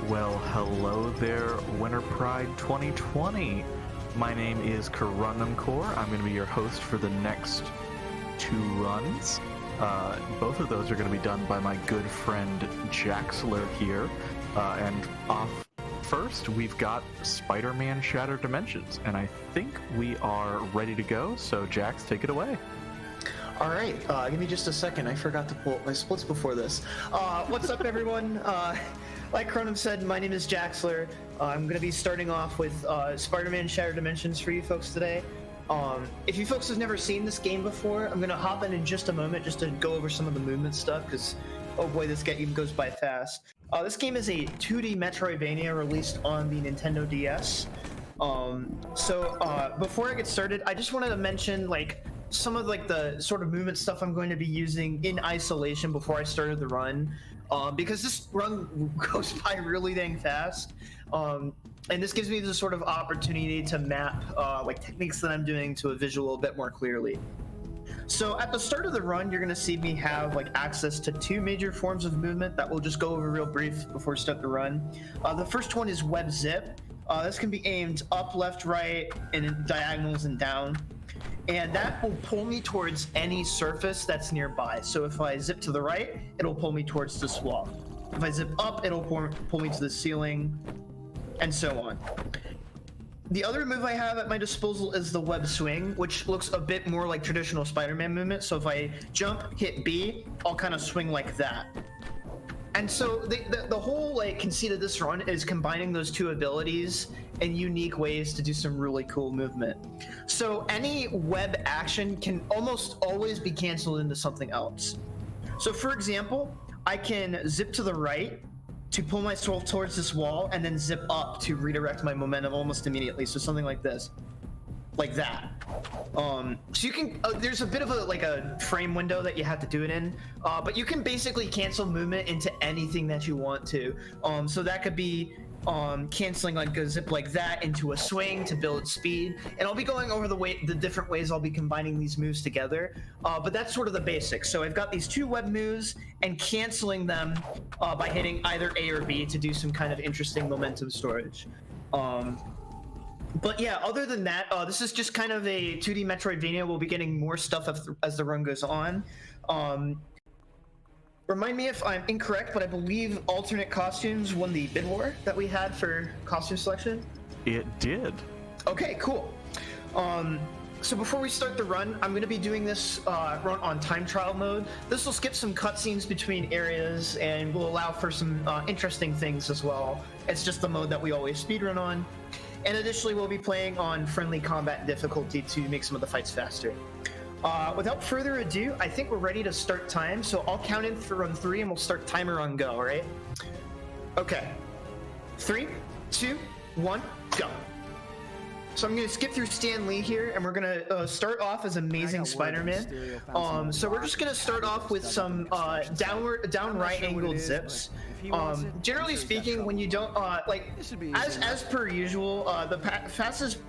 Well, hello there, Winter Pride 2020. My name is Karunamkor. I'm going to be your host for the next 2 runs. Both of those are going to be done by my good friend Jaxler here. And off first, we've got Spider-Man Shattered Dimensions, and I think we are ready to go. So, Jax, take it away. All right, give me just a second. I forgot to pull up my splits before this. What's up, everyone? Like Cronum said, my name is Jaxler. I'm going to be starting off with Spider-Man Shattered Dimensions for you folks today. If you folks have never seen this game before, I'm going to hop in just a moment just to go over some of the movement stuff, because, oh boy, this game goes by fast. This game is a 2D Metroidvania released on the Nintendo DS. Before I get started, I just wanted to mention, some of the sort of movement stuff I'm going to be using in isolation before I started the run, because this run goes by really dang fast, and this gives me the sort of opportunity to map techniques that I'm doing to a visual a bit more clearly. So at the start of the run, you're going to see me have access to 2 major forms of movement that we'll just go over real brief before we start the run. The first one is web zip. This can be aimed up, left, right, and in diagonals and down. And that will pull me towards any surface that's nearby. So if I zip to the right, it'll pull me towards this wall. If I zip up, it'll pull me to the ceiling, and so on. The other move I have at my disposal is the web swing, which looks a bit more like traditional Spider-Man movement. So if I jump, hit B, I'll kind of swing like that. And so the whole conceit of this run is combining those 2 abilities in unique ways to do some really cool movement. So any web action can almost always be canceled into something else. So for example, I can zip to the right to pull myself towards this wall, and then zip up to redirect my momentum almost immediately. So something like this. Like that. So you can, there's a bit of a frame window that you have to do it in, but you can basically cancel movement into anything that you want to. So that could be canceling a zip like that into a swing to build speed, and I'll be going over the different ways I'll be combining these moves together, but that's sort of the basics. So I've got these 2 web moves and canceling them by hitting either A or B to do some kind of interesting momentum storage. But yeah, other than that, this is just kind of a 2D Metroidvania. We'll be getting more stuff as the run goes on. Remind me if I'm incorrect, but I believe alternate costumes won the bid war that we had for costume selection. It did. Okay, cool. So before we start the run, I'm going to be doing this run on time trial mode. This will skip some cutscenes between areas and will allow for some interesting things as well. It's just the mode that we always speedrun on. And additionally, we'll be playing on friendly combat difficulty to make some of the fights faster. Without further ado, I think we're ready to start time. So I'll count in for run 3 and we'll start timer on go, all right? Okay. 3, 2, 1, go. So I'm going to skip through Stan Lee here, and we're going to start off as Amazing Spider-Man. So we're just going to start off with some down right angled zips. Generally speaking, when you don't as per usual, the fastest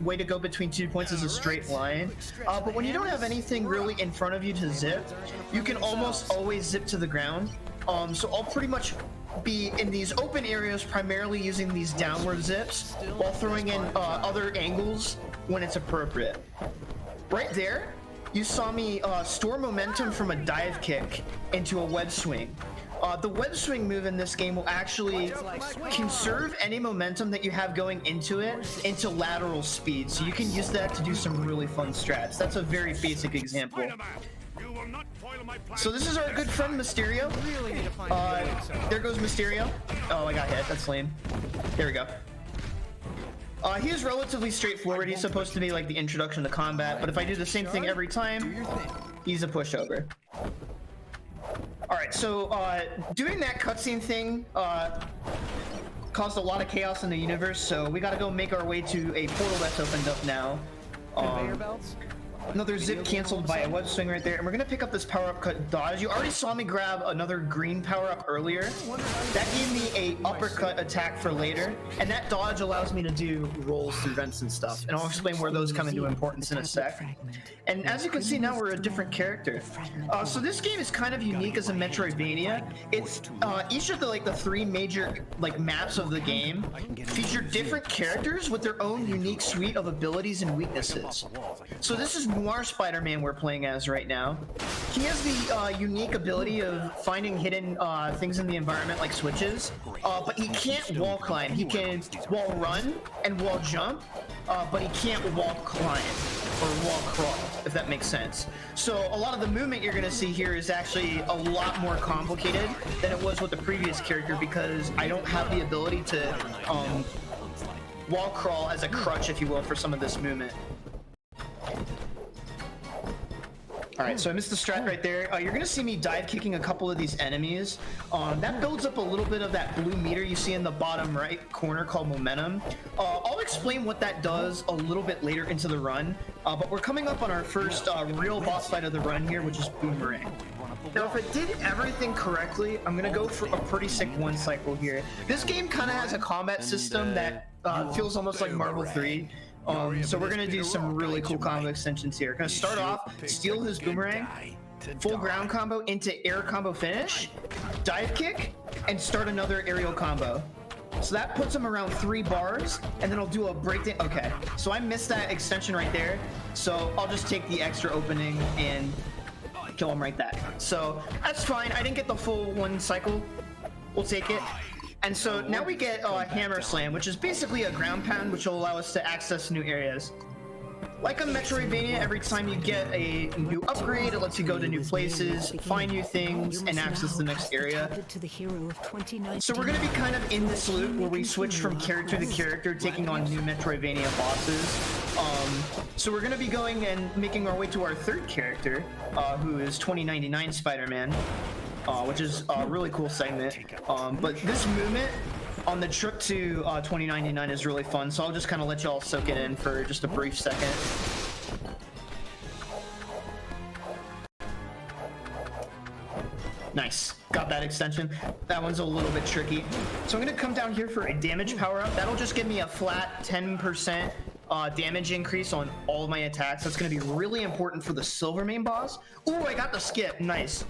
way to go between 2 points is a straight line. But when you don't have anything really in front of you to zip, you can almost always zip to the ground. So I'll pretty much be in these open areas primarily using these downward zips while throwing in other angles when it's appropriate. Right there, you saw me store momentum from a dive kick into a web swing. The web swing move in this game will actually conserve any momentum that you have going into it into lateral speed, so you can use that to do some really fun strats. That's a very basic example. So this is our good friend Mysterio. There goes Mysterio. Oh, I got hit. That's lame. There we go. He is relatively straightforward. He's supposed to be like the introduction to combat, but if I do the same thing every time, he's a pushover. Alright, so doing that cutscene thing caused a lot of chaos in the universe, so we gotta go make our way to a portal that's opened up now. Another zip canceled by a web swing right there, and we're gonna pick up this power-up cut dodge. You already saw me grab another green power-up earlier. That gave me a uppercut attack for later, and that dodge allows me to do rolls through vents and stuff. And I'll explain where those come into importance in a sec. And as you can see now, we're a different character. So this game is kind of unique as a Metroidvania. It's each of the three major maps of the game feature different characters with their own unique suite of abilities and weaknesses. So this is Noir Spider-Man we're playing as right now. He has the unique ability of finding hidden things in the environment like switches, but he can't wall climb. He can wall run and wall jump, but he can't wall climb or wall crawl, if that makes sense. So a lot of the movement you're gonna see here is actually a lot more complicated than it was with the previous character, because I don't have the ability to wall crawl as a crutch, if you will, for some of this movement. Alright, so I missed the strat right there. You're gonna see me dive kicking a couple of these enemies. That builds up a little bit of that blue meter you see in the bottom right corner called momentum. I'll explain what that does a little bit later into the run, but we're coming up on our first real boss fight of the run here, which is Boomerang. Now, if I did everything correctly, I'm gonna go for a pretty sick one cycle here. This game kind of has a combat system that feels almost like Marvel 3. So we're gonna do some really cool combo extensions here. Gonna start off, steal his boomerang, full ground combo into air combo finish, dive kick, and start another aerial combo. So that puts him around 3 bars, and then I'll do a breakdown. Okay, so I missed that extension right there, so I'll just take the extra opening and kill him right there. So that's fine. I didn't get the full one cycle. We'll take it. And so now we get Hammer Slam, which is basically a ground pound, which will allow us to access new areas. Like a Metroidvania, every time you get a new upgrade, it lets you go to new places, find new things, and access the next area. So we're going to be kind of in this loop where we switch from character to character, taking on new Metroidvania bosses. So we're going to be going and making our way to our third character, who is 2099 Spider-Man. Which is a really cool segment. But this movement on the trip to 2099 is really fun, so I'll just kind of let y'all soak it in for just a brief second. Nice. Got that extension. That one's a little bit tricky. So I'm going to come down here for a damage power-up. That'll just give me a flat 10% damage increase on all of my attacks. That's going to be really important for the Silvermane boss. Ooh, I got the skip. Nice.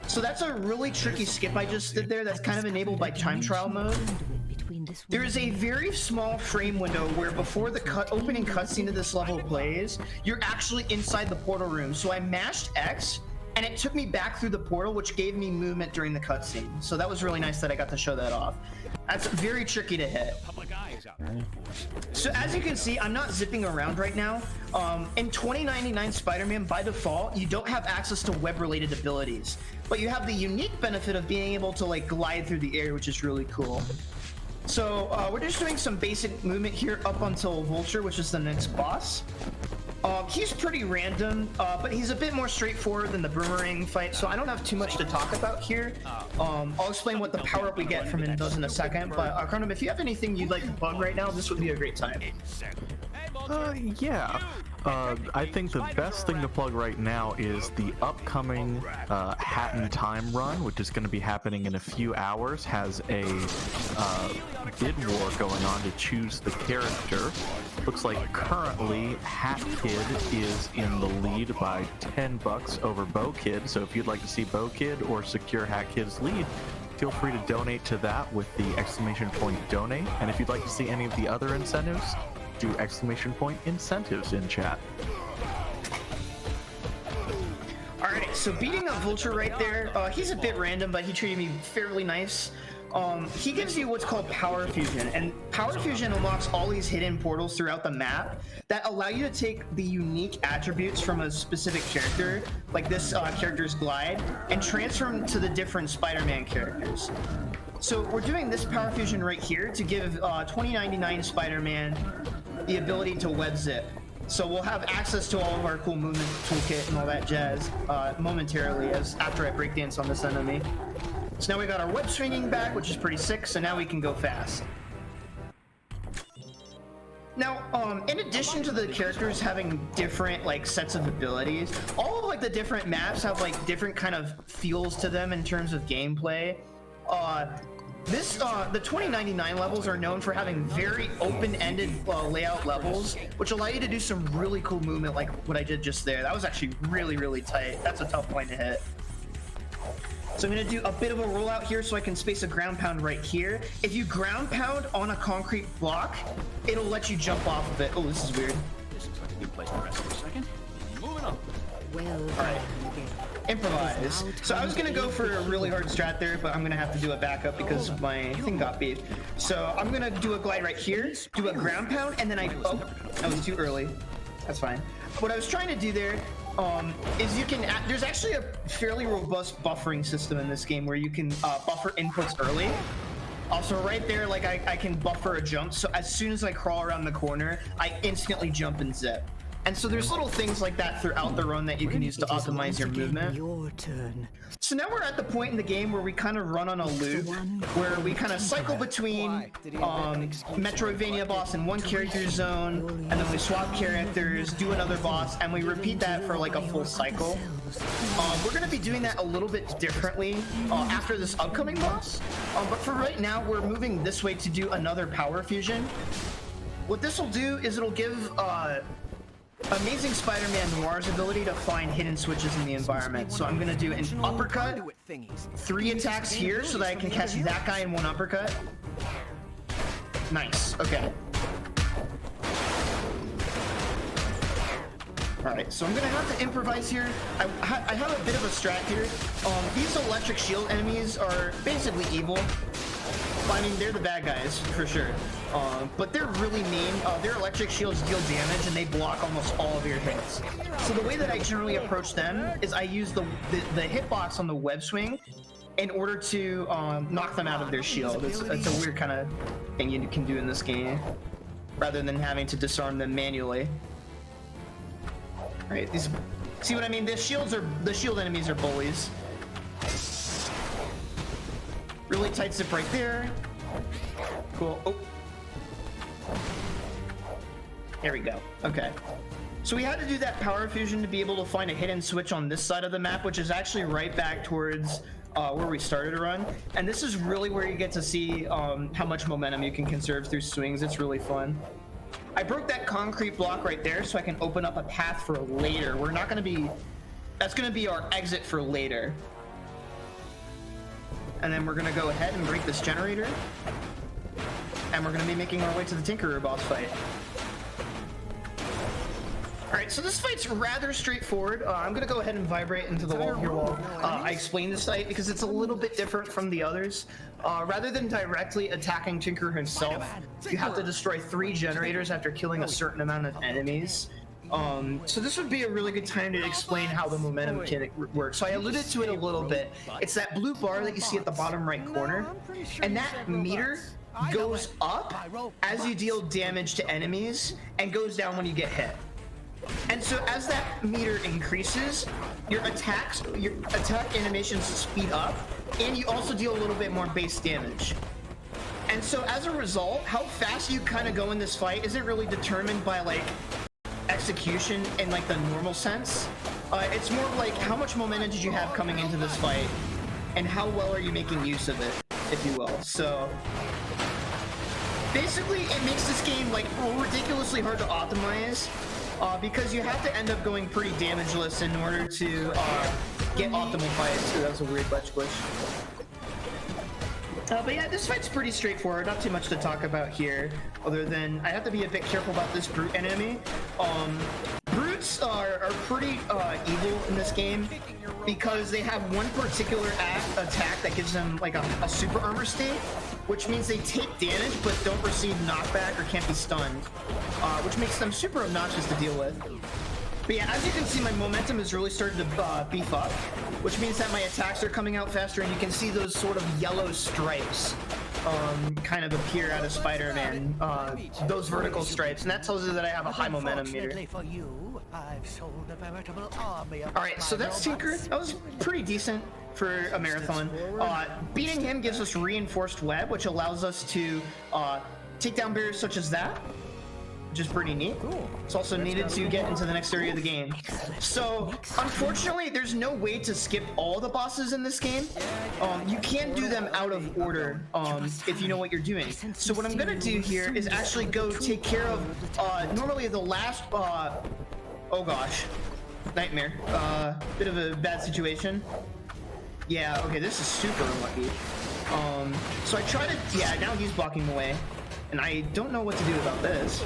So that's a really tricky skip I just did there. That's kind of enabled by time trial mode. There is a very small frame window where before the opening cutscene of this level plays, you're actually inside the portal room. So I mashed X, and it took me back through the portal, which gave me movement during the cutscene. So that was really nice that I got to show that off. That's very tricky to hit. So as you can see, I'm not zipping around right now. In 2099 Spider-Man, by default, you don't have access to web-related abilities, but you have the unique benefit of being able to glide through the air, which is really cool. So we're just doing some basic movement here up until Vulture, which is the next boss. He's pretty random, but he's a bit more straightforward than the Boomerang fight, so I don't have too much to talk about here. I'll explain what the power-up we get from him does in a second, but Chronom, if you have anything you'd like to plug right now, this would be a great time. Yeah. I think the best thing to plug right now is the upcoming Hat in Time run, which is going to be happening in a few hours, has a bid war going on to choose the character. Looks like currently Hat Kid is in the lead by $10 over Bo Kid, so if you'd like to see Bo Kid or secure Hat Kid's lead, feel free to donate to that with the ! donate, and if you'd like to see any of the other incentives, do ! incentives in chat. Alright, so beating up Vulture right there, he's a bit random, but he treated me fairly nice. He gives you what's called Power Fusion, and Power Fusion unlocks all these hidden portals throughout the map that allow you to take the unique attributes from a specific character, like this character's glide, and transfer them to the different Spider-Man characters. So we're doing this Power Fusion right here to give 2099 Spider-Man the ability to web zip. So we'll have access to all of our cool movement toolkit and all that jazz momentarily after I breakdance on this enemy. So now we got our web swinging back, which is pretty sick, so now we can go fast. Now, in addition to the characters having different like sets of abilities, all of like the different maps have like different kind of feels to them in terms of gameplay. The 2099 levels are known for having very open-ended layout levels, which allow you to do some really cool movement like what I did just there. That was actually really, really tight. That's a tough point to hit. So I'm going to do a bit of a rollout here so I can space a ground pound right here. If you ground pound on a concrete block, it'll let you jump off of it. Oh, this is weird. This looks like a good place to rest for a second. Moving on. Well, All right. Improvise. So I was going to go for a really hard strat there, but I'm going to have to do a backup because my thing got beat. So I'm going to do a glide right here, do a ground pound, and then oh, that was too early. That's fine. What I was trying to do there is you can, there's actually a fairly robust buffering system in this game where you can buffer inputs early. Also right there, like I can buffer a jump, so as soon as I crawl around the corner, I instantly jump and zip. And so there's little things like that throughout the run that you can use to optimize your movement. Your turn. So now we're at the point in the game where we kind of run on a loop, where we kind of cycle between Metroidvania boss in one character zone, and then we swap characters, do another boss, and we repeat that for like a full cycle. We're going to be doing that a little bit differently after this upcoming boss, but for right now we're moving this way to do another power fusion. What this will do is it'll give Amazing Spider-Man Noir's ability to find hidden switches in the environment. So I'm going to do an uppercut, 3 attacks here so that I can catch that guy in one uppercut. Nice. Okay. Alright, so I'm going to have to improvise here. I have a bit of a strat here. These electric shield enemies are basically evil. I mean, they're the bad guys, for sure. But they're really mean. Their electric shields deal damage, and they block almost all of your hits. So the way that I generally approach them is I use the hitbox on the web swing in order to knock them out of their shield. It's a weird kind of thing you can do in this game, rather than having to disarm them manually. All right, these. See what I mean? The shield enemies are bullies. Really tight zip right there. Cool. Oh. There we go. Okay. So we had to do that power fusion to be able to find a hidden switch on this side of the map, which is actually right back towards where we started to run. And this is really where you get to see how much momentum you can conserve through swings. It's really fun. I broke that concrete block right there so I can open up a path for later. We're not going to be... That's going to be our exit for later. And then we're going to go ahead and break this generator. And we're going to be making our way to the Tinkerer boss fight. Alright, so this fight's rather straightforward. I'm going to go ahead and vibrate into the wall here while I explain this fight, because it's a little bit different from the others. Rather than directly attacking Tinkerer himself, you have to destroy 3 generators after killing a certain amount of enemies. So this would be a really good time to explain how the momentum mechanic works. So I alluded to it a little bit. It's that blue bar that you see at the bottom right corner, and that meter goes up as you deal damage to enemies and goes down when you get hit. And so as that meter increases, your attack animations speed up, and you also deal a little bit more base damage. And so as a result, how fast you kind of go in this fight isn't really determined by like execution in like the normal sense. It's more like how much momentum did you have coming into this fight, and how well are you making use of it, if you will. So basically it makes this game like ridiculously hard to optimize, because you have to end up going pretty damageless in order to get optimal fights. So that was a weird ledge glitch. But yeah, this fight's pretty straightforward, not too much to talk about here, other than I have to be a bit careful about this brute enemy. Brutes are pretty evil in this game, because they have one particular attack that gives them like a super armor state, which means they take damage but don't receive knockback or can't be stunned, which makes them super obnoxious to deal with. But yeah, as you can see, my momentum is really starting to beef up, which means that my attacks are coming out faster, and you can see those sort of yellow stripes kind of appear out of Spider-Man, those vertical stripes, and that tells you that I have a high momentum meter. Alright, so that's Tinker. That was pretty decent for a marathon. Beating him gives us reinforced web, which allows us to take down barriers such as that. which is pretty neat. It's also needed to get into the next area of the game. So, unfortunately, there's no way to skip all the bosses in this game. You can do them out of order if you know what you're doing. So what I'm gonna do here is actually go take care of normally the last oh gosh, nightmare. Bit of a bad situation. Yeah, okay, this is super unlucky. So I try to, yeah, now he's blocking the way, and I don't know what to do about this.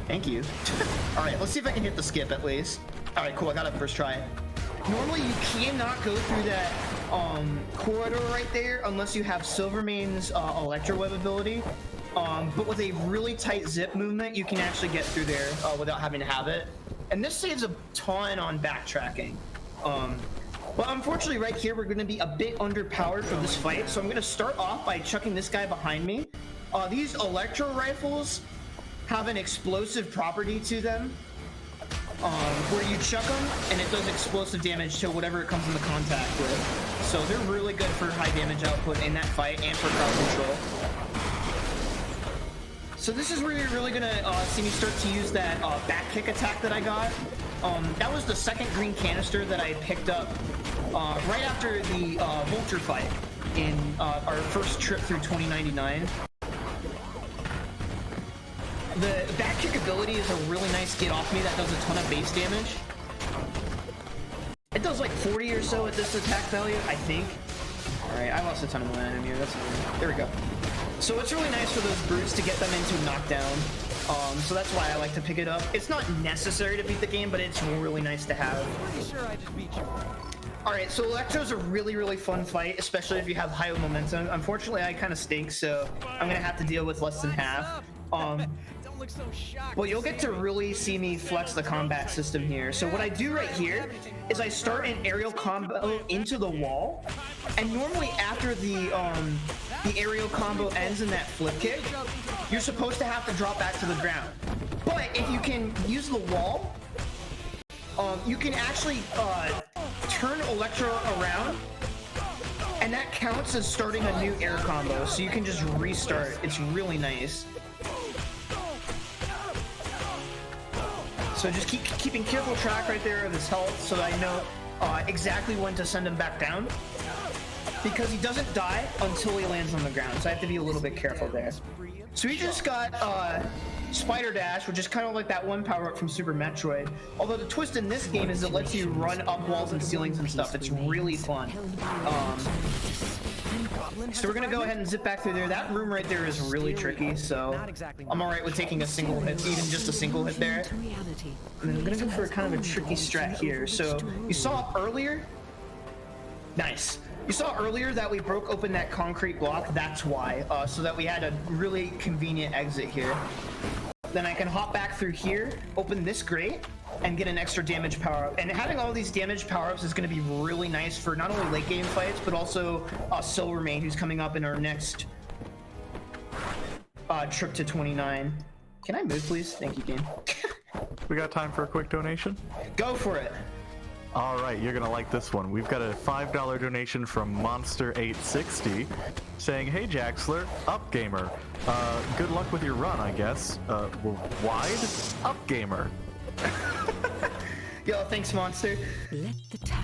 Thank you. All right, let's see if I can hit the skip at least. All right, cool, I got it first try. Normally you cannot go through that corridor right there unless you have Silvermane's Electro Web ability. But with a really tight zip movement, you can actually get through there without having to have it. And this saves a ton on backtracking. But unfortunately right here, we're gonna be a bit underpowered for this fight. So I'm gonna start off by chucking this guy behind me. These Electro Rifles have an explosive property to them. Where you chuck them and it does explosive damage to whatever it comes into contact with. So they're really good for high damage output in that fight and for crowd control. So this is where you're really gonna see me start to use that back kick attack that I got. That was the second green canister that I picked up right after the Vulture fight in our first trip through 2099. The back kick ability is a really nice get off me that does a ton of base damage. It does like 40 or so at this attack value, I think. Alright, I lost a ton of momentum here. There we go. So it's really nice for those brutes to get them into knockdown. So that's why I like to pick it up. It's not necessary to beat the game, but it's really nice to have. Pretty sure I just beat you. Alright, so Electro's a really, really fun fight, especially if you have high momentum. Unfortunately, I kind of stink, so I'm gonna have to deal with less than half. Look so shocked. Well, you'll get to really see me flex the combat system here. So what I do right here is I start an aerial combo into the wall, and normally after the aerial combo ends in that flip kick, you're supposed to have to drop back to the ground. But if you can use the wall, you can actually turn Electro around, and that counts as starting a new air combo. So you can just restart. It's really nice. So just keeping careful track right there of his health so that I know exactly when to send him back down. Because he doesn't die until he lands on the ground, so I have to be a little bit careful there. So we just got Spider Dash, which is kind of like that one power-up from Super Metroid. Although the twist in this game is it lets you run up walls and ceilings and stuff. It's really fun. So we're gonna go ahead and zip back through there. That room right there is really tricky, so I'm alright with taking a single hit, even just a single hit there. And then I'm gonna go for kind of a tricky strat here. So you saw earlier, nice. You saw earlier that we broke open that concrete block. That's why, so that we had a really convenient exit here. Then I can hop back through here, open this grate, and get an extra damage power-up. And having all these damage power-ups is going to be really nice for not only late game fights, but also Silvermane, who's coming up in our next trip to 29. Can I move, please? Thank you, game. We got time for a quick donation? Go for it. All right, you're gonna like this one. We've got a $5 donation from Monster860 saying, "Hey Jaxler, up gamer. Good luck with your run, I guess. Wide? Up gamer." Yo, thanks, Monster.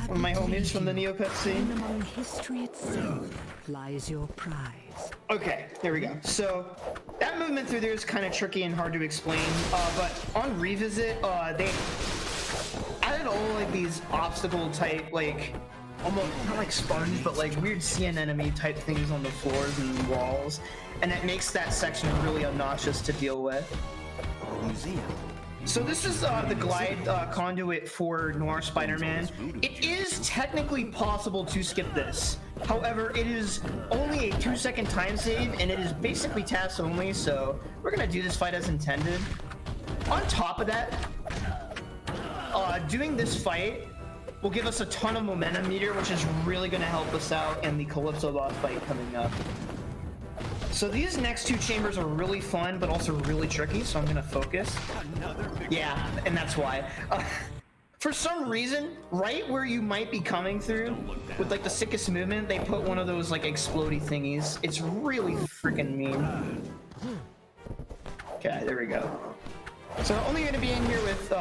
One of my homies from the Neopet scene. Among history itself lies your prize. Okay, there we go. So that movement through there is kind of tricky and hard to explain. But on revisit, they added all like these obstacle type, like almost not like sponge, but like weird sea anemone type things on the floors and walls, and it makes that section really obnoxious to deal with. Museum. So this is the glide conduit for Noir Spider-Man. It is technically possible to skip this. However, it is only a 2-second time save, and it is basically task only, so we're gonna do this fight as intended. On top of that, doing this fight will give us a ton of momentum meter, which is really gonna help us out in the Calypso boss fight coming up. So these next two chambers are really fun, but also really tricky, so I'm gonna focus. Yeah, and that's why. For some reason, right where you might be coming through with like the sickest movement, they put one of those like explodey thingies. It's really freaking mean. Okay, there we go. So I'm only gonna be in here with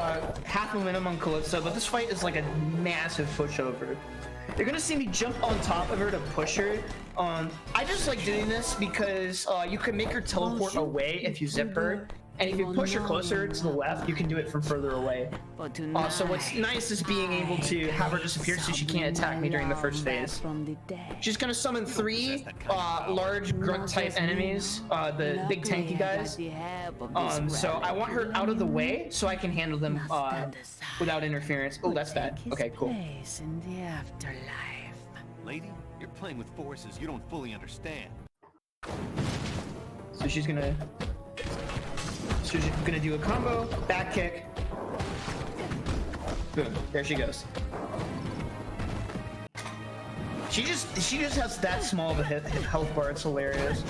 half momentum on Calypso, but this fight is like a massive pushover. You're gonna see me jump on top of her to push her. I just like doing this because you can make her teleport away if you zip her. And if you push her closer to the left, you can do it from further away. So what's nice is being able to have her disappear so she can't attack me during the first phase. She's gonna summon 3 large grunt-type enemies, the big tanky guys. So I want her out of the way so I can handle them without interference. Oh, that's bad. Okay, cool. Lady, you're playing with forces you don't fully understand. So she's gonna do a combo, back kick. Boom, there she goes. She just has that small of a health bar. It's hilarious.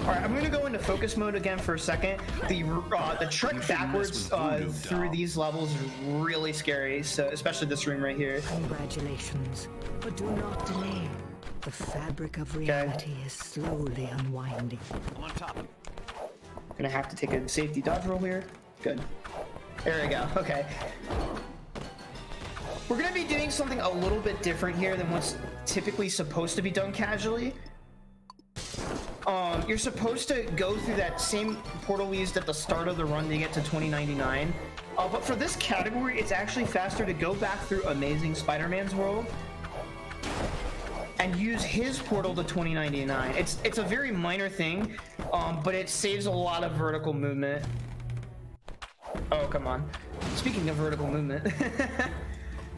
All right, I'm gonna go into focus mode again for a second. The trek backwards through these levels is really scary. So especially this room right here. Congratulations, but do not delay. The fabric of reality is slowly unwinding. I'm on top of you. Gonna have to take a safety dodge roll here. Good. There we go. Okay. We're gonna be doing something a little bit different here than what's typically supposed to be done casually. You're supposed to go through that same portal we used at the start of the run to get to 2099. But for this category, it's actually faster to go back through Amazing Spider-Man's world and use his portal to 2099. It's a very minor thing, but it saves a lot of vertical movement. Oh, come on. Speaking of vertical movement.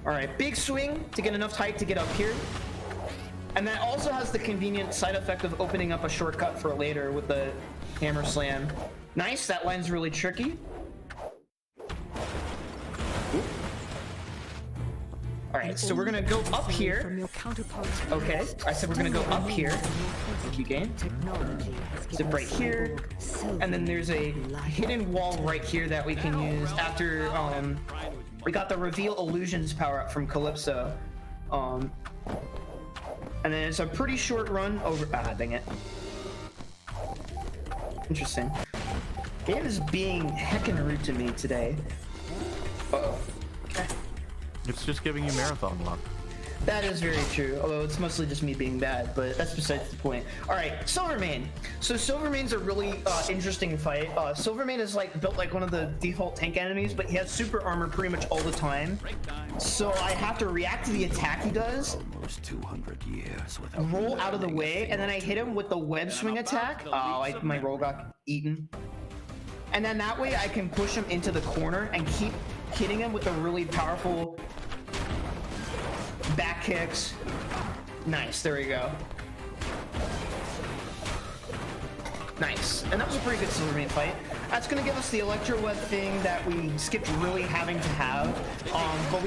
All right, big swing to get enough height to get up here. And that also has the convenient side effect of opening up a shortcut for later with the hammer slam. Nice, that line's really tricky. All right, so we're gonna go up here. Okay, I said we're gonna go up here. Thank you, game. Zip right here, and then there's a hidden wall right here that we can use after we got the reveal illusions power up from Calypso. And then it's a pretty short run over. Ah, dang it. Interesting. Game is being heckin' rude to me today. Uh-oh. Okay. It's just giving you marathon luck. That is very true, although it's mostly just me being bad, but that's besides the point. All right, Silvermane. So Silvermane's a really interesting fight. Silvermane is like built like one of the default tank enemies, but he has super armor pretty much all the time. So I have to react to the attack he does, Almost 200 years without roll out of the way, and then I hit him with the web swing attack. Oh, my roll got eaten. And then that way I can push him into the corner and keep hitting him with a really powerful back kicks. Nice, there we go. Nice, and that was a pretty good Silvermane fight. That's gonna give us the Electro Web thing that we skipped really having to have. But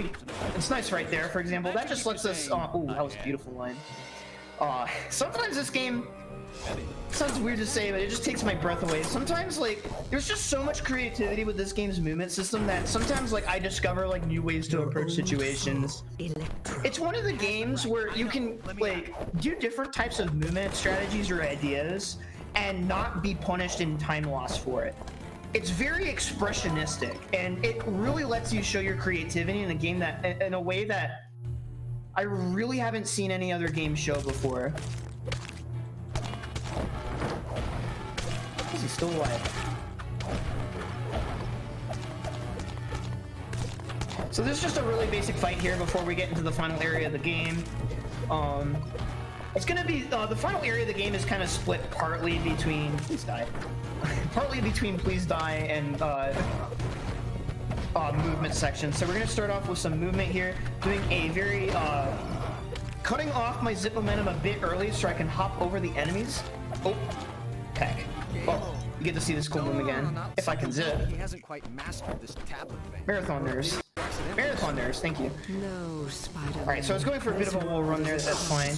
it's nice right there, for example. That just lets us, ooh, that was a beautiful line. Sometimes this game, sounds weird to say, but it just takes my breath away. Sometimes, like, there's just so much creativity with this game's movement system that sometimes, like, I discover, like, new ways to approach situations. It's one of the games where you can, like, do different types of movement strategies or ideas and not be punished in time loss for it. It's very expressionistic, and it really lets you show your creativity in a game that, in a way that I really haven't seen any other game show before. Is he still alive? So this is just a really basic fight here before we get into the final area of the game. It's gonna be the final area of the game is kind of split partly between please die, partly between please die and movement section. So we're gonna start off with some movement here, doing a very cutting off my zip momentum a bit early so I can hop over the enemies. Oh, heck. Well, you get to see this cool room again, if I can zip. He hasn't quite mastered this tablet thing. Marathon nurse. Marathon nurse, thank you. No, Spider. Alright, so I was going for a bit of a wall run there, that's fine.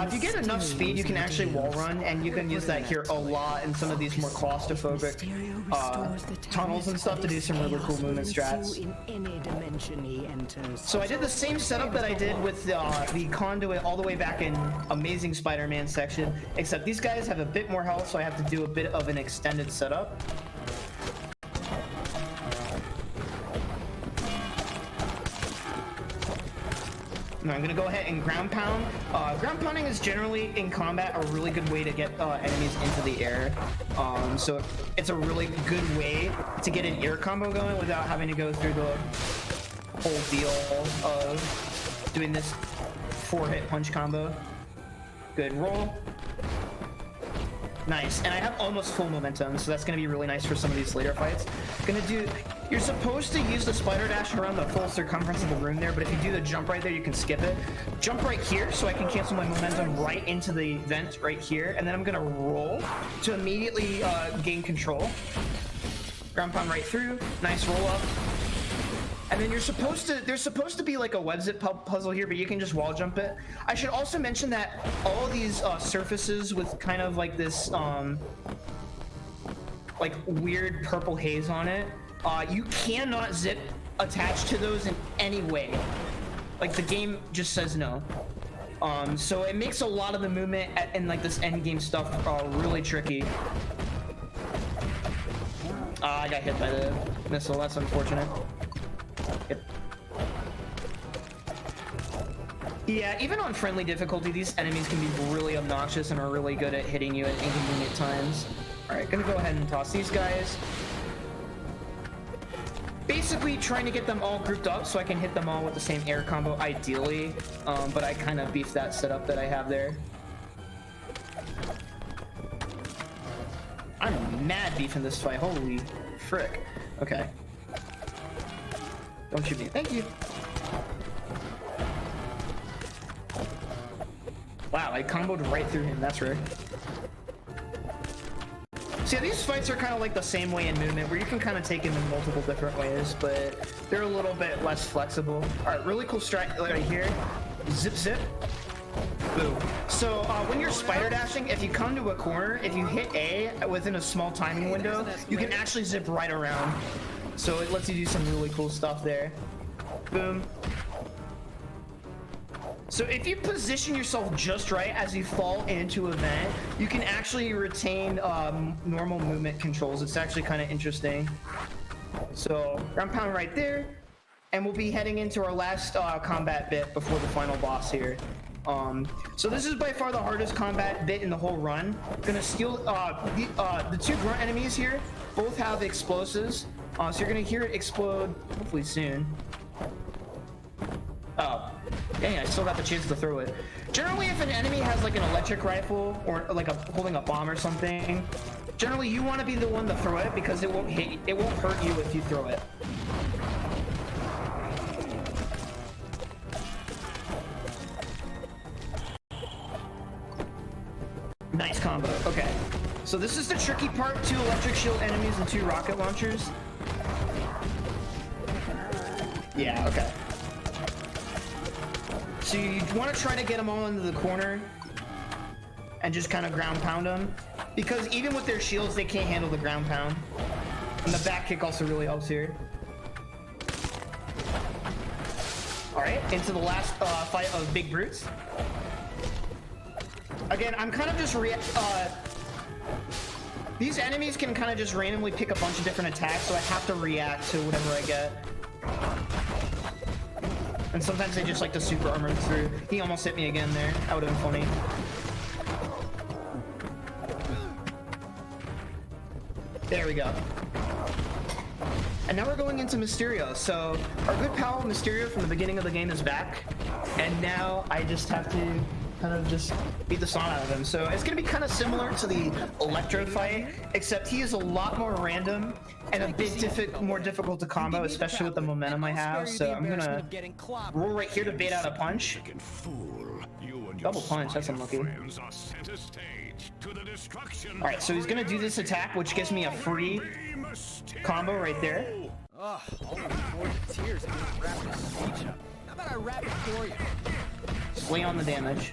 If you get enough speed, you can actually wall run, and you can use that here a lot in some of these more claustrophobic tunnels and stuff to do some really cool movement strats. So I did the same setup that I did with the conduit all the way back in Amazing Spider-Man section, except these guys have a bit more health, so I have to do a bit of an extended setup. Now I'm gonna go ahead and ground pound. Ground pounding is generally in combat a really good way to get enemies into the air. So it's a really good way to get an air combo going without having to go through the whole deal of doing this 4-hit punch combo. Good roll. Nice, and I have almost full momentum, so that's gonna be really nice for some of these later fights. You're supposed to use the spider dash around the full circumference of the room there, but if you do the jump right there, you can skip it. Jump right here, so I can cancel my momentum right into the vent right here, and then I'm gonna roll to immediately gain control. Ground pound right through, nice roll up. And then there's supposed to be like a web zip puzzle here, but you can just wall jump it. I should also mention that all of these surfaces with kind of like this like weird purple haze on it, you cannot zip attach to those in any way. Like the game just says no. So it makes a lot of the movement and like this end game stuff really tricky. I got hit by the missile, that's unfortunate. Yep. Yeah, even on friendly difficulty, these enemies can be really obnoxious and are really good at hitting you at inconvenient times. Alright, gonna go ahead and toss these guys. Basically trying to get them all grouped up so I can hit them all with the same air combo, ideally. But I kind of beefed that setup that I have there. I'm mad beefing this fight, holy frick. Okay. Don't shoot me. Thank you. Wow, I comboed right through him. That's rare. So yeah, these fights are kind of like the same way in movement, where you can kind of take them in multiple different ways, but they're a little bit less flexible. All right, really cool strat right here. Zip, zip. Boom. So when you're spider dashing, if you come to a corner, if you hit A within a small timing window, you can actually zip right around. So it lets you do some really cool stuff there. Boom. So if you position yourself just right as you fall into a vent, you can actually retain normal movement controls. It's actually kind of interesting. So ground pound right there, and we'll be heading into our last combat bit before the final boss here. So this is by far the hardest combat bit in the whole run. Gonna steal the two grunt enemies here. Both have explosives. So you're gonna hear it explode hopefully soon. Oh, dang, I still got the chance to throw it. Generally, if an enemy has like an electric rifle or like holding a bomb or something, generally you want to be the one to throw it because it won't hurt you if you throw it. Nice combo. Okay, so this is the tricky part: 2 electric shield enemies and 2 rocket launchers. Yeah, okay. So you want to try to get them all into the corner and just kind of ground pound them, because even with their shields, they can't handle the ground pound. And the back kick also really helps here. All right, into the last fight of Big Brutes. Again, I'm kind of just these enemies can kind of just randomly pick a bunch of different attacks, so I have to react to whatever I get. And sometimes they just like to super armor through. He almost hit me again there. That would have been funny. There we go. And now we're going into Mysterio. So our good pal Mysterio from the beginning of the game is back. And now I just have to kind of just beat the song out of him. So it's gonna be kind of similar to the Electro fight, except he is a lot more random and a bit more difficult to combo, especially with the momentum I have. So I'm gonna roll right here to bait out a punch. Double punch, that's unlucky. Alright, so he's gonna do this attack, which gives me a free combo right there. rabbit for you. Way on the damage.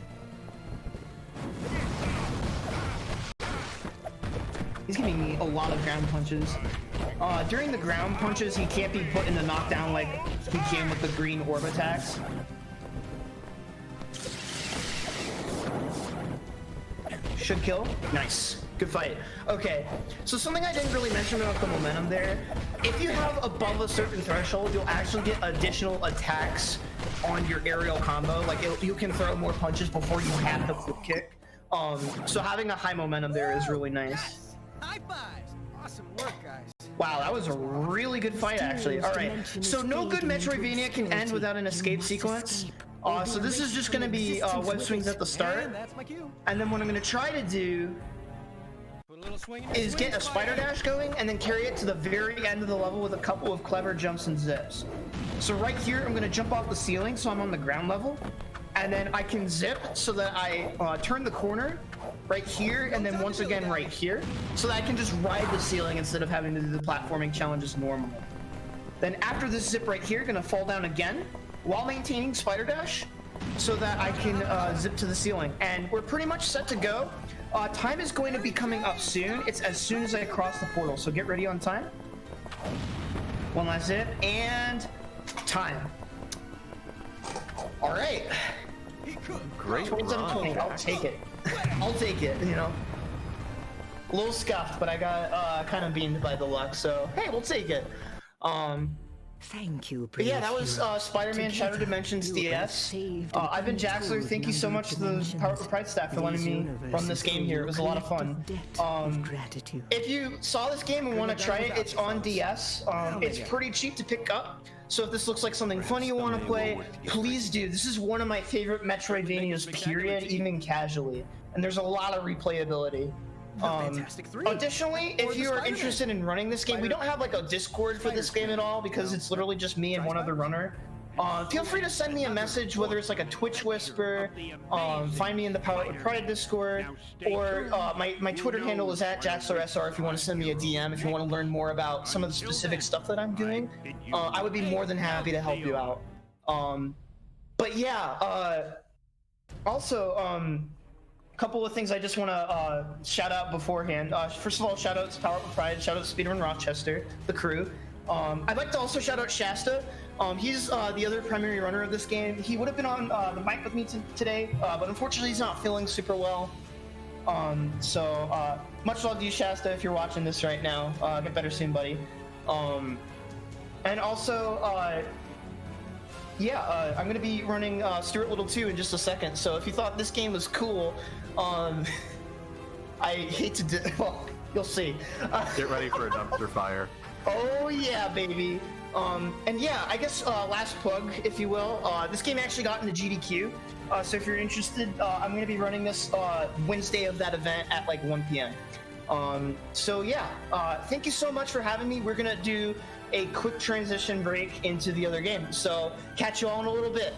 He's giving me a lot of ground punches. During the ground punches, he can't be put in the knockdown like he can with the green orb attacks. Should kill. Nice. Good fight. Okay, so something I didn't really mention about the momentum there. If you have above a certain threshold, you'll actually get additional attacks on your aerial combo. Like, you can throw more punches before you have the flip kick. So having a high momentum there is really nice. High fives! Awesome work, guys. Wow, that was a really good fight, actually. All right, so no good Metroidvania can end without an escape sequence. So this is just going to be web swings at the start. And that's my cue. And then what I'm going to try to do Put a little swing in is get a spider dash going and then carry it to the very end of the level with a couple of clever jumps and zips. So right here, I'm going to jump off the ceiling so I'm on the ground level. And then I can zip so that I turn the corner right here and then once again right here so that I can just ride the ceiling instead of having to do the platforming challenges normally. Then after this zip right here, gonna fall down again while maintaining spider dash so that I can zip to the ceiling. And we're pretty much set to go. Time is going to be coming up soon. It's as soon as I cross the portal, so get ready on time. One last zip and time. All right. Great 27-20, run. I'll take it. I'll take it, you know. A little scuffed, but I got kind of beamed by the luck, so hey, we'll take it. Thank you, But yeah, that was Spider-Man Shattered Dimensions DS. I've been Jaxler. Thank you so much to the Power of Pride staff for letting me run this game here. It was a lot of fun. If you saw this game and want to try it, it's on DS. It's pretty cheap to pick up. So if this looks like something funny you want to play, please do. This is one of my favorite Metroidvanias, period, even casually. And there's a lot of replayability. Additionally, if you are interested in running this game, we don't have like a Discord for this game at all because it's literally just me and one other runner. Feel free to send me a message, whether it's like a Twitch whisper, find me in the Power of Pride Discord, or my Twitter handle is @Jaxler1 if you want to send me a DM if you want to learn more about some of the specific stuff that I'm doing. I would be more than happy to help you out. But yeah, also, couple of things I just want to shout out beforehand. First of all, shout out to Power of Pride, shout out to Speedrun Rochester, the crew. I'd like to also shout out Shasta. He's the other primary runner of this game. He would have been on the mic with me today, but unfortunately he's not feeling super well. So much love to you, Shasta, if you're watching this right now. Get better soon, buddy. And also, yeah, I'm going to be running Stuart Little 2 in just a second. So if you thought this game was cool, I hate to do... Well, you'll see. Get ready for a dumpster fire. Oh yeah, baby. And yeah, I guess last plug, if you will. This game actually got into GDQ. So if you're interested, I'm going to be running this Wednesday of that event at like 1 p.m. So yeah, thank you so much for having me. We're going to do a quick transition break into the other game. So catch you all in a little bit.